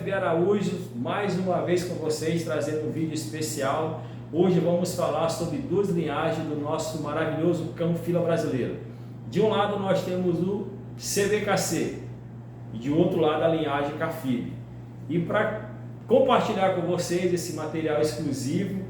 FB Araújo, mais uma vez com vocês, trazendo um vídeo especial. Hoje vamos falar sobre duas linhagens do nosso maravilhoso cão fila brasileiro. De um lado nós temos o CBKC e de outro lado a linhagem Cafib. E para compartilhar com vocês esse material exclusivo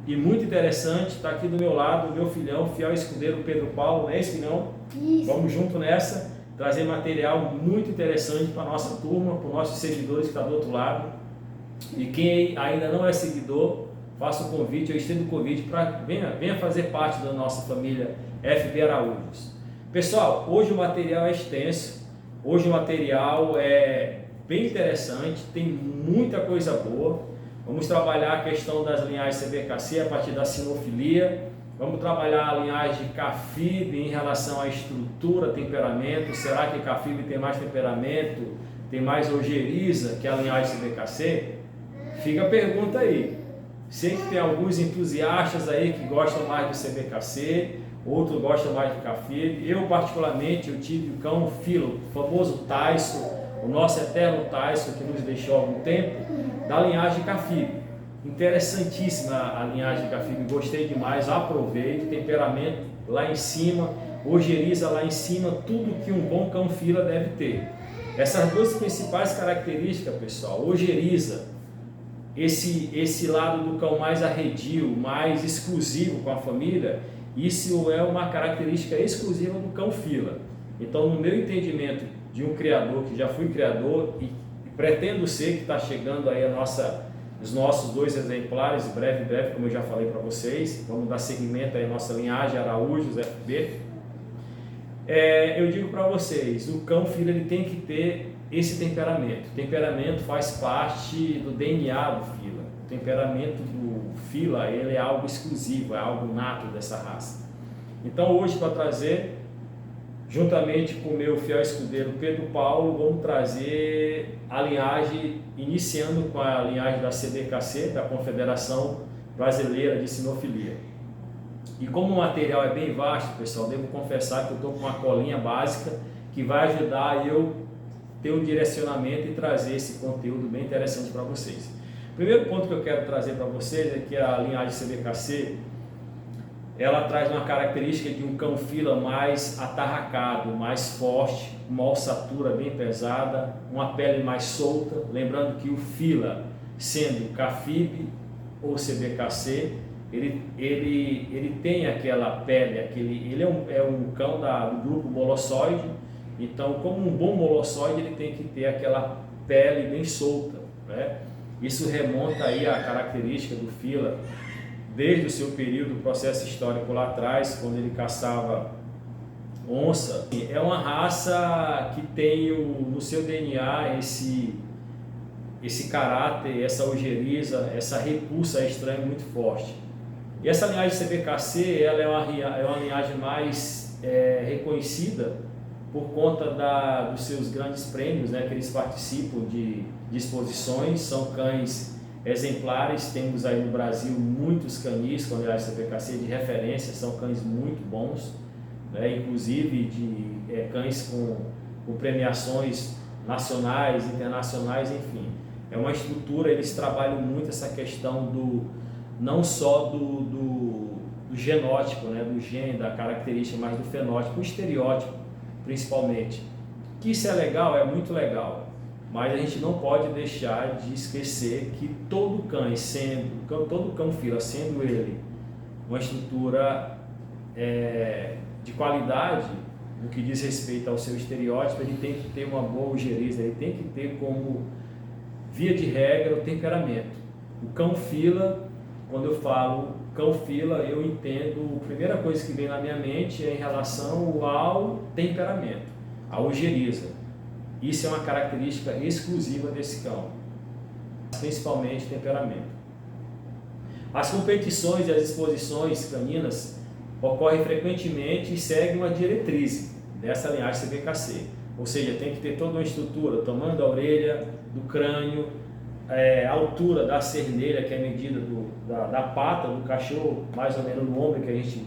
e muito interessante, está aqui do meu lado o meu filhão, fiel escudeiro Pedro Paulo, não é isso, filhão? Isso. Vamos junto nessa. Trazer material muito interessante para a nossa turma, para os nossos seguidores que estão do outro lado. E quem ainda não é seguidor, faça o convite, eu estendo o convite para venha fazer parte da nossa família FB Araújos. Pessoal, hoje o material é extenso, hoje o material é bem interessante, tem muita coisa boa. Vamos trabalhar a questão das linhagens CBKC a partir da sinofilia. Vamos trabalhar a linhagem Cafib em relação à estrutura, temperamento. Será que Cafib tem mais temperamento, tem mais ojeriza que a linhagem CBKC? Fica a pergunta aí. Sei que tem alguns entusiastas aí que gostam mais do CBKC, outros gostam mais do Cafib. Eu particularmente, eu tive o cão filo, o famoso Tyson, o nosso eterno Tyson que nos deixou há algum tempo, da linhagem Cafib. Interessantíssima a linhagem Cafib, gostei demais, aproveito, temperamento lá em cima, ojeriza lá em cima, tudo que um bom cão fila deve ter. Essas duas principais características, pessoal, ojeriza, esse lado do cão mais arredio, mais exclusivo com a família, isso é uma característica exclusiva do cão fila. Então, no meu entendimento de um criador, que já fui criador e pretendo ser, que está chegando aí os nossos dois exemplares, breve, como eu já falei para vocês, vamos dar seguimento aí à nossa linhagem Araújos FB. Eu digo para vocês, o cão fila ele tem que ter esse temperamento. O temperamento faz parte do DNA do fila. O temperamento do fila ele é algo exclusivo, é algo nato dessa raça. Então hoje, para trazer, juntamente com o meu fiel escudeiro Pedro Paulo, vamos trazer a linhagem, iniciando com a linhagem da CBKC, da Confederação Brasileira de Sinofilia. E como o material é bem vasto, pessoal, devo confessar que eu estou com uma colinha básica que vai ajudar eu ter um direcionamento e trazer esse conteúdo bem interessante para vocês. O primeiro ponto que eu quero trazer para vocês é que a linhagem CBKC ela traz uma característica de um cão fila mais atarracado, mais forte, uma ossatura bem pesada, uma pele mais solta. Lembrando que o fila, sendo Cafib ou CBKC, ele tem aquela pele, ele é um cão do grupo molossoide. Então, como um bom molossoide, ele tem que ter aquela pele bem solta, né? Isso remonta aí à característica do fila desde o seu período, processo histórico lá atrás, quando ele caçava onça. É uma raça que tem no seu DNA esse caráter, essa ojeriza, essa repulsa a estranho muito forte. E essa linhagem CBKC ela é uma linhagem mais reconhecida por conta dos seus grandes prêmios, né, que eles participam de exposições, são cães exemplares. Temos aí no Brasil muitos canis com a linhagem CBKC de referência, são cães muito bons, né? Inclusive de cães com premiações nacionais, internacionais, enfim. É uma estrutura, eles trabalham muito essa questão não só do genótipo, né? Do gene, da característica, mas do fenótipo, o estereótipo principalmente. Que isso é legal, é muito legal. Mas a gente não pode deixar de esquecer que todo cão fila, sendo ele uma estrutura de qualidade, no que diz respeito ao seu estereótipo, ele tem que ter uma boa ojeriza, ele tem que ter como via de regra o temperamento. O cão fila, quando eu falo cão fila, eu entendo, a primeira coisa que vem na minha mente é em relação ao temperamento, a ojeriza. Isso é uma característica exclusiva desse cão, principalmente temperamento. As competições e as exposições caninas ocorrem frequentemente e seguem uma diretriz dessa linhagem CBKC. Ou seja, tem que ter toda uma estrutura, tamanho da orelha, do crânio, a altura da cernelha, que é a medida da pata do cachorro, mais ou menos no ombro, que a gente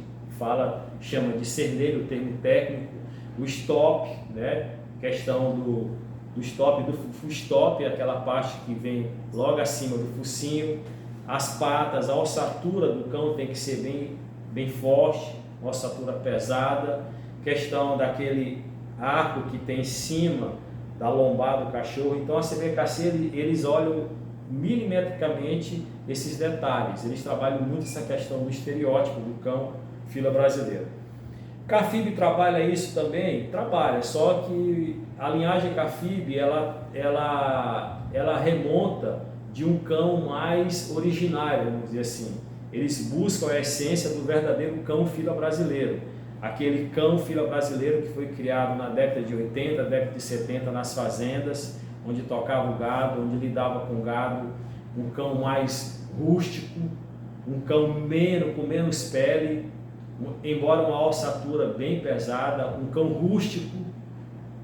chama de cernelha, o termo técnico, o stop, né? Questão do do stop, do full stop, aquela parte que vem logo acima do focinho. As patas, a ossatura do cão tem que ser bem forte, uma ossatura pesada. Questão daquele arco que tem em cima da lombar do cachorro. Então a CBKC, eles olham milimetricamente esses detalhes. Eles trabalham muito essa questão do estereótipo do cão fila brasileiro. Cafib trabalha isso também? Trabalha, só que a linhagem Cafib, ela remonta de um cão mais originário, vamos dizer assim. Eles buscam a essência do verdadeiro cão fila brasileiro. Aquele cão fila brasileiro que foi criado na década de 80, década de 70 nas fazendas, onde tocava o gado, onde lidava com o gado, um cão mais rústico, um cão com menos pele, embora uma ossatura bem pesada, um cão rústico,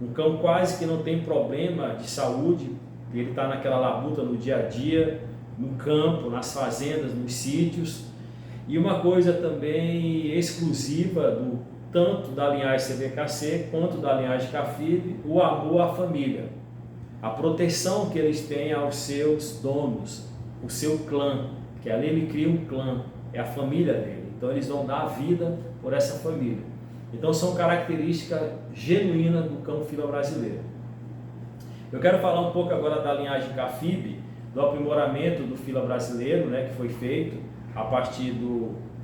um cão quase que não tem problema de saúde, ele está naquela labuta no dia a dia, no campo, nas fazendas, nos sítios. E uma coisa também exclusiva tanto da linhagem CBKC quanto da linhagem Cafib, o amor à família, a proteção que eles têm aos seus donos, o seu clã, que ali ele cria um clã, é a família dele. Então eles vão dar a vida por essa família. Então são características genuínas do cão fila brasileiro. Eu quero falar um pouco agora da linhagem Cafib, do aprimoramento do fila brasileiro, né, que foi feito a partir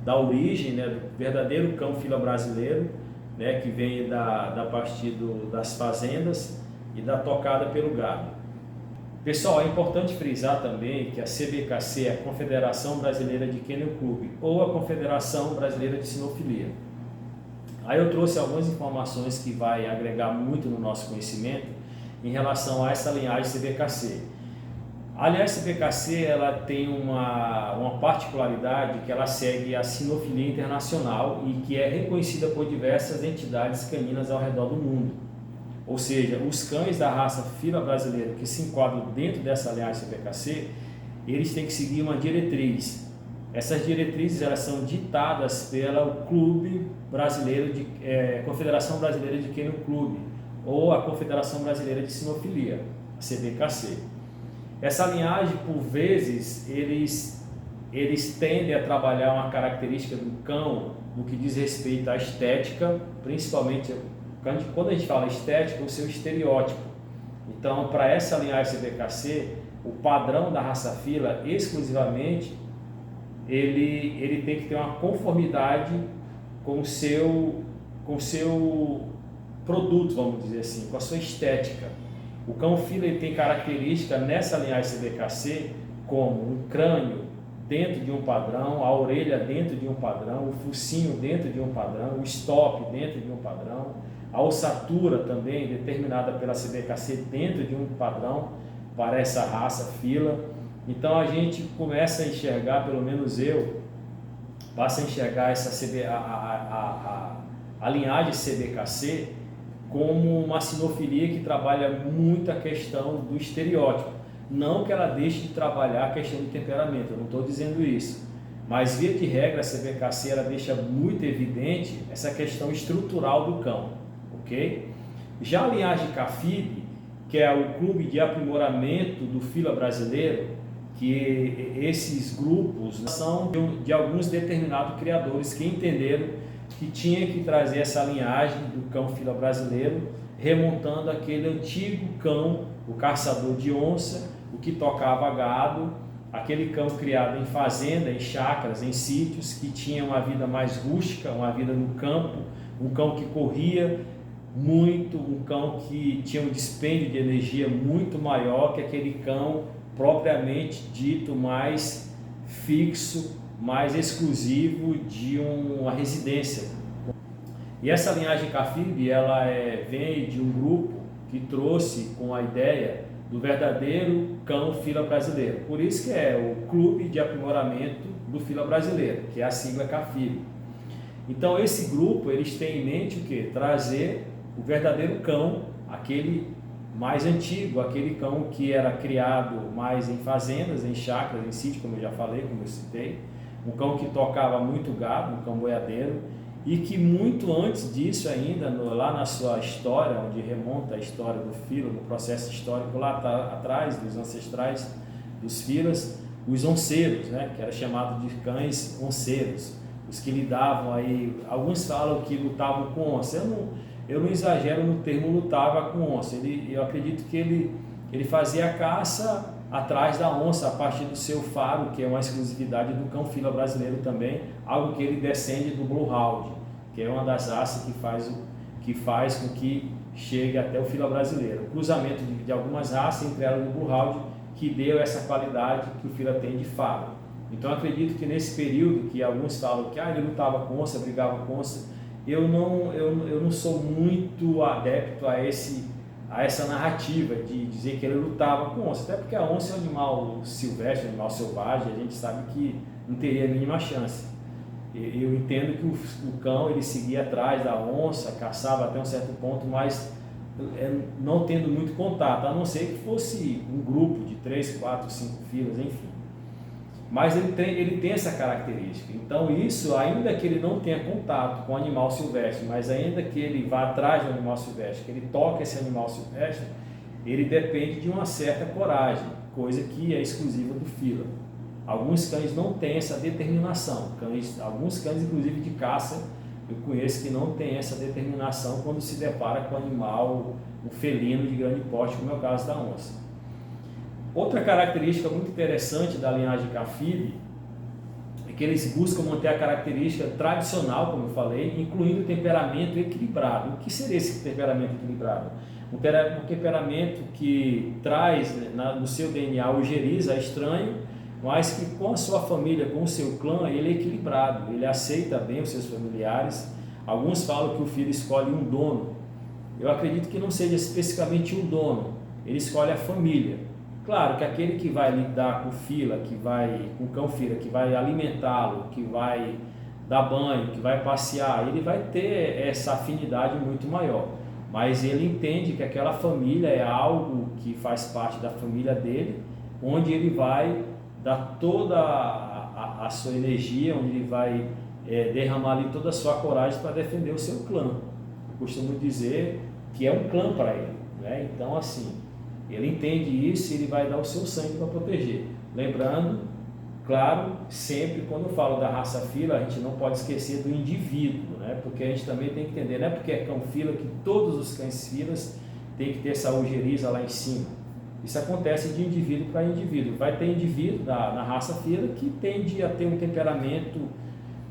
da origem, né, do verdadeiro cão fila brasileiro, né, que vem da partir das fazendas e da tocada pelo gado. Pessoal, é importante frisar também que a CBKC é a Confederação Brasileira de Kennel Club ou a Confederação Brasileira de Sinofilia. Aí eu trouxe algumas informações que vai agregar muito no nosso conhecimento em relação a essa linhagem CBKC. Aliás, a CBKC ela tem uma particularidade que ela segue a sinofilia internacional e que é reconhecida por diversas entidades caninas ao redor do mundo. Ou seja, os cães da raça fila brasileira que se enquadram dentro dessa linhagem CBKC, eles têm que seguir uma diretriz. Essas diretrizes elas são ditadas pelo Clube Brasileiro Confederação Brasileira de Kennel Club ou a Confederação Brasileira de Sinofilia, a CBKC. Essa linhagem, por vezes, eles tendem a trabalhar uma característica do cão no que diz respeito à estética, principalmente quando a gente fala estética, o seu estereótipo. Então, para essa linhagem CBKC, o padrão da raça fila, exclusivamente, ele tem que ter uma conformidade com o seu produto, vamos dizer assim, com a sua estética. O cão fila ele tem característica nessa linhagem CBKC como um crânio dentro de um padrão, a orelha dentro de um padrão, o focinho dentro de um padrão, o stop dentro de um padrão, a ossatura também determinada pela CBKC dentro de um padrão para essa raça fila. Então a gente começa a enxergar, pelo menos eu, passa a enxergar a linhagem CBKC como uma sinofilia que trabalha muito a questão do estereótipo. Não que ela deixe de trabalhar a questão do temperamento, eu não estou dizendo isso. Mas, via de regra, a CBKC ela deixa muito evidente essa questão estrutural do cão. Ok? Já a linhagem Cafib, que é o clube de aprimoramento do fila brasileiro, que esses grupos são de alguns determinados criadores que entenderam que tinha que trazer essa linhagem do cão fila brasileiro, remontando aquele antigo cão, o caçador de onça, o que tocava gado, aquele cão criado em fazenda, em chácaras, em sítios, que tinha uma vida mais rústica, uma vida no campo, um cão que corria muito, um cão que tinha um dispêndio de energia muito maior que aquele cão propriamente dito mais fixo, mais exclusivo de uma residência. E essa linhagem Cafib, ela vem de um grupo que trouxe com a ideia do verdadeiro cão fila brasileiro. Por isso que é o Clube de Aprimoramento do Fila Brasileiro, que é a sigla Cafib. Então esse grupo, eles têm em mente o quê? Trazer o verdadeiro cão, aquele mais antigo, aquele cão que era criado mais em fazendas, em chácaras, em sítios, como eu já falei, como eu citei, um cão que tocava muito gado, um cão boiadeiro, e que muito antes disso ainda, lá na sua história, onde remonta a história do fila, no processo histórico lá atrás, dos ancestrais dos filas, os onceiros, né, que era chamado de cães onceiros, os que lidavam aí, alguns falam que lutavam com onça, eu não exagero no termo lutava com onça, eu acredito que ele fazia a caça atrás da onça, a partir do seu faro, que é uma exclusividade do cão fila brasileiro também, algo que ele descende do Bluehound, que é uma das raças que faz com que chegue até o fila brasileiro. O cruzamento de algumas raças, entre elas o Bluehound, que deu essa qualidade que o fila tem de faro. Então acredito que nesse período que alguns falam que ele lutava com onça, brigava com onça, eu não sou muito adepto a essa narrativa de dizer que ele lutava com onça, até porque a onça é um animal silvestre, um animal selvagem, a gente sabe que não teria a mínima chance. Eu entendo que o cão ele seguia atrás da onça, caçava até um certo ponto, mas não tendo muito contato, a não ser que fosse um grupo de 3, 4, 5 filas, enfim. Mas ele tem essa característica. Então isso, ainda que ele não tenha contato com o animal silvestre, mas ainda que ele vá atrás do animal silvestre, que ele toque esse animal silvestre, ele depende de uma certa coragem, coisa que é exclusiva do fila. Alguns cães não têm essa determinação, alguns cães inclusive de caça, eu conheço que não tem essa determinação quando se depara com um animal, um felino de grande porte, como é o caso da onça. Outra característica muito interessante da linhagem Cafib é que eles buscam manter a característica tradicional, como eu falei, incluindo o temperamento equilibrado. O que seria esse temperamento equilibrado? Um temperamento que traz no seu DNA o geriza, estranho, mas que com a sua família, com o seu clã, ele é equilibrado, ele aceita bem os seus familiares. Alguns falam que o filho escolhe um dono. Eu acredito que não seja especificamente um dono, ele escolhe a família. Claro que aquele que vai lidar com o cão fila, que vai alimentá-lo, que vai dar banho, que vai passear, ele vai ter essa afinidade muito maior. Mas ele entende que aquela família é algo que faz parte da família dele, onde ele vai dar toda a sua energia, onde ele vai derramar ali toda a sua coragem para defender o seu clã. Eu costumo dizer que é um clã para ele, né? Então assim, ele entende isso e ele vai dar o seu sangue para proteger. Lembrando, claro, sempre quando eu falo da raça fila, a gente não pode esquecer do indivíduo, né? Porque a gente também tem que entender, não é porque é cão fila que todos os cães filas têm que ter essa ojeriza lá em cima. Isso acontece de indivíduo para indivíduo. Vai ter indivíduo na raça fila que tende a ter um temperamento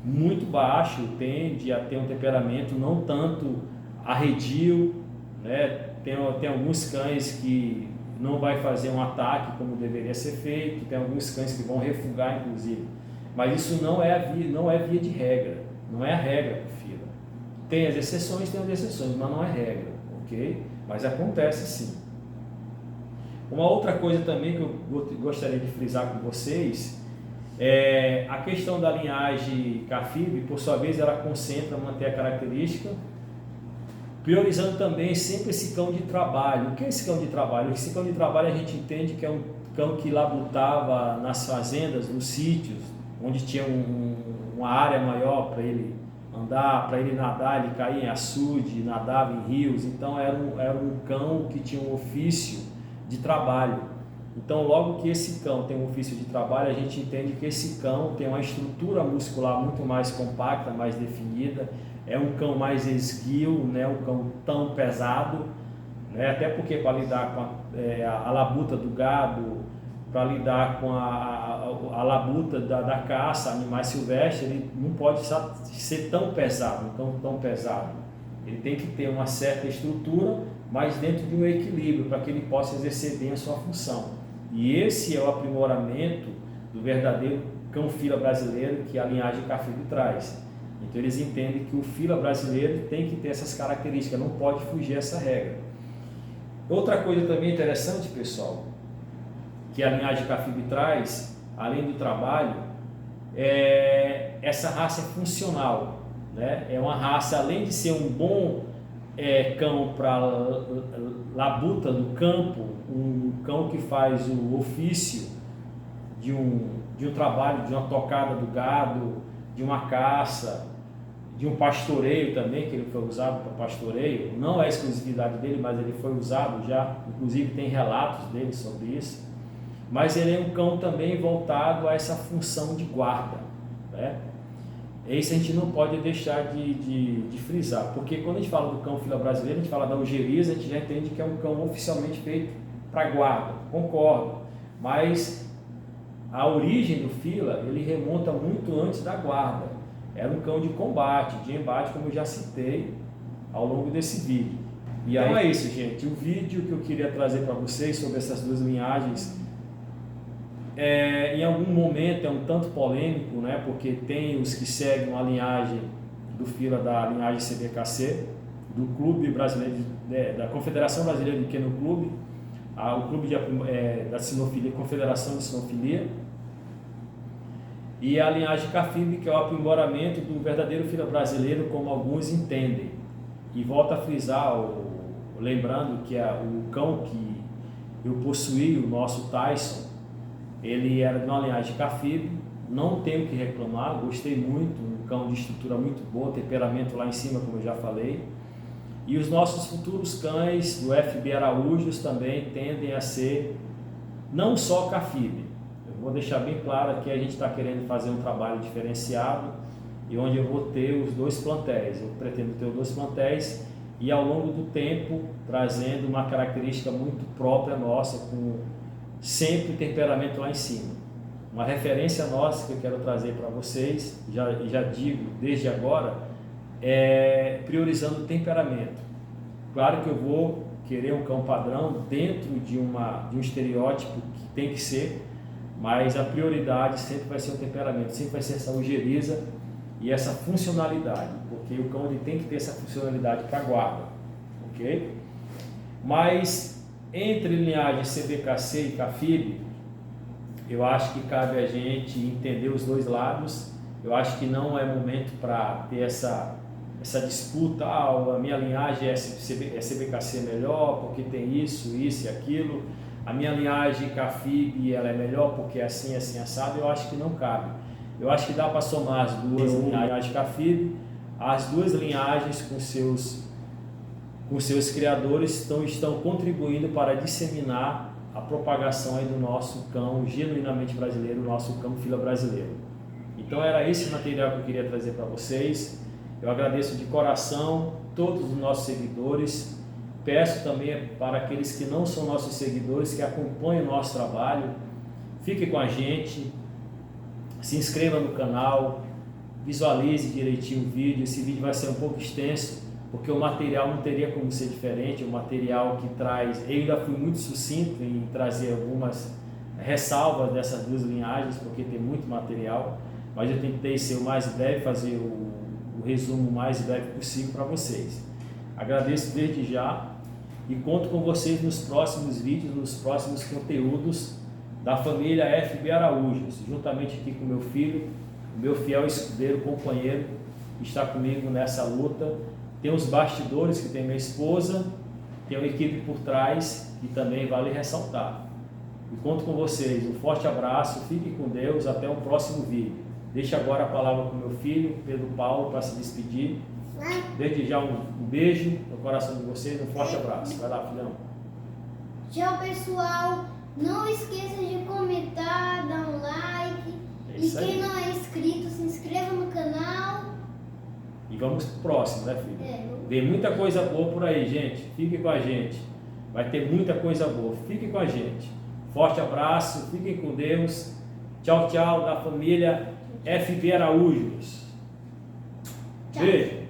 muito baixo, tende a ter um temperamento não tanto arredio, né? Tem alguns cães que não vai fazer um ataque como deveria ser feito, tem alguns cães que vão refugar inclusive, mas isso não é via de regra, não é a regra do fila. Tem as exceções, mas não é regra, ok? Mas acontece sim. Uma outra coisa também que eu gostaria de frisar com vocês é a questão da linhagem Cafib, por sua vez ela concentra manter a característica, priorizando também sempre esse cão de trabalho. O que é esse cão de trabalho? Esse cão de trabalho a gente entende que é um cão que labutava nas fazendas, nos sítios, onde tinha uma área maior para ele andar, para ele nadar, ele caía em açude, nadava em rios, então era um cão que tinha um ofício de trabalho. Então logo que esse cão tem um ofício de trabalho, a gente entende que esse cão tem uma estrutura muscular muito mais compacta, mais definida, é um cão mais esguio, né? Um cão tão pesado, né? Até porque para lidar com a labuta do gado, para lidar com a labuta da caça, animais silvestres, ele não pode ser tão pesado, um cão tão pesado. Ele tem que ter uma certa estrutura, mas dentro de um equilíbrio, para que ele possa exercer bem a sua função. E esse é o aprimoramento do verdadeiro cão fila brasileiro que a linhagem Cafib traz. Então eles entendem que o fila brasileiro tem que ter essas características, não pode fugir essa regra. Outra coisa também interessante, pessoal, que a linhagem Cafib traz, além do trabalho, essa raça é funcional, né? É uma raça, além de ser um bom cão para labuta do campo, um cão que faz o ofício de um trabalho, de uma tocada do gado, de uma caça, de um pastoreio também, que ele foi usado para pastoreio. Não é exclusividade dele, mas ele foi usado já, inclusive tem relatos dele sobre isso. Mas ele é um cão também voltado a essa função de guarda, né? Isso a gente não pode deixar de frisar, porque quando a gente fala do cão fila brasileiro, a gente fala da ojeriza, a gente já entende que é um cão oficialmente feito para guarda, concordo, mas a origem do fila, ele remonta muito antes da guarda. Era um cão de combate, de embate, como eu já citei ao longo desse vídeo. E aí, então é isso, gente, o vídeo que eu queria trazer para vocês sobre essas duas linhagens, em algum momento é um tanto polêmico, né? Porque tem os que seguem a linhagem do fila da linhagem CBKC, do Clube Brasileiro, da Confederação Brasileira de Kennel Club, o Clube da Sinofilia, Confederação de Sinofilia, e a linhagem CAFIB, que é o aprimoramento do verdadeiro fila brasileiro, como alguns entendem. E volto a frisar, lembrando que o cão que eu possuí, o nosso Tyson, ele era de uma linhagem CAFIB, não tenho o que reclamar, gostei muito, um cão de estrutura muito boa, temperamento lá em cima, como eu já falei. E os nossos futuros cães do FB Araújos também tendem a ser não só CAFIB. Eu vou deixar bem claro que a gente está querendo fazer um trabalho diferenciado e onde eu vou ter os dois plantéis. Eu pretendo ter os dois plantéis e ao longo do tempo trazendo uma característica muito própria nossa, com sempre temperamento lá em cima. Uma referência nossa que eu quero trazer para vocês, já digo desde agora, é priorizando o temperamento. Claro que eu vou querer um cão padrão dentro de um estereótipo que tem que ser, mas a prioridade sempre vai ser o temperamento, sempre vai ser essa ojeriza e essa funcionalidade, porque o cão ele tem que ter essa funcionalidade para guarda, ok? Mas entre linhagem CBKC e CAFIB, eu acho que cabe a gente entender os dois lados. Eu acho que não é momento para ter essa disputa, a minha linhagem é CBKC melhor porque tem isso e aquilo, a minha linhagem CAFIB ela é melhor porque é assim, assado. Eu acho que não cabe. Eu acho que dá para somar as duas linhagens CAFIB, as duas linhagens com seus criadores estão contribuindo para disseminar a propagação aí do nosso cão genuinamente brasileiro, o nosso cão fila brasileiro. Então era esse material que eu queria trazer para vocês. Eu agradeço de coração todos os nossos seguidores. Peço também para aqueles que não são nossos seguidores, que acompanham o nosso trabalho, fiquem com a gente, se inscreva no canal, visualize direitinho o vídeo. Esse vídeo vai ser um pouco extenso, porque o material não teria como ser diferente, o material que traz, eu ainda fui muito sucinto em trazer algumas ressalvas dessas duas linhagens, porque tem muito material, mas eu tentei ser o mais breve, fazer o resumo mais breve possível para vocês. Agradeço desde já e conto com vocês nos próximos vídeos, nos próximos conteúdos da família FB Araújos, juntamente aqui com meu filho, meu fiel escudeiro, companheiro, que está comigo nessa luta. Tem os bastidores, que tem minha esposa, tem uma equipe por trás, que também vale ressaltar. E conto com vocês. Um forte abraço, fiquem com Deus, até o próximo vídeo. Deixo agora a palavra com meu filho, Pedro Paulo, para se despedir. Desde já um beijo no coração de vocês, um forte abraço. Vai lá, filhão. Tchau, pessoal. Não esqueça de comentar, dar um like. E quem não é inscrito, se inscreva no canal. E vamos pro próximo, né, filho? Vem muita coisa boa por aí, gente. Fiquem com a gente. Vai ter muita coisa boa. Fiquem com a gente. Forte abraço. Fiquem com Deus. Tchau, tchau da família FB Araújos. Tchau. Beijo.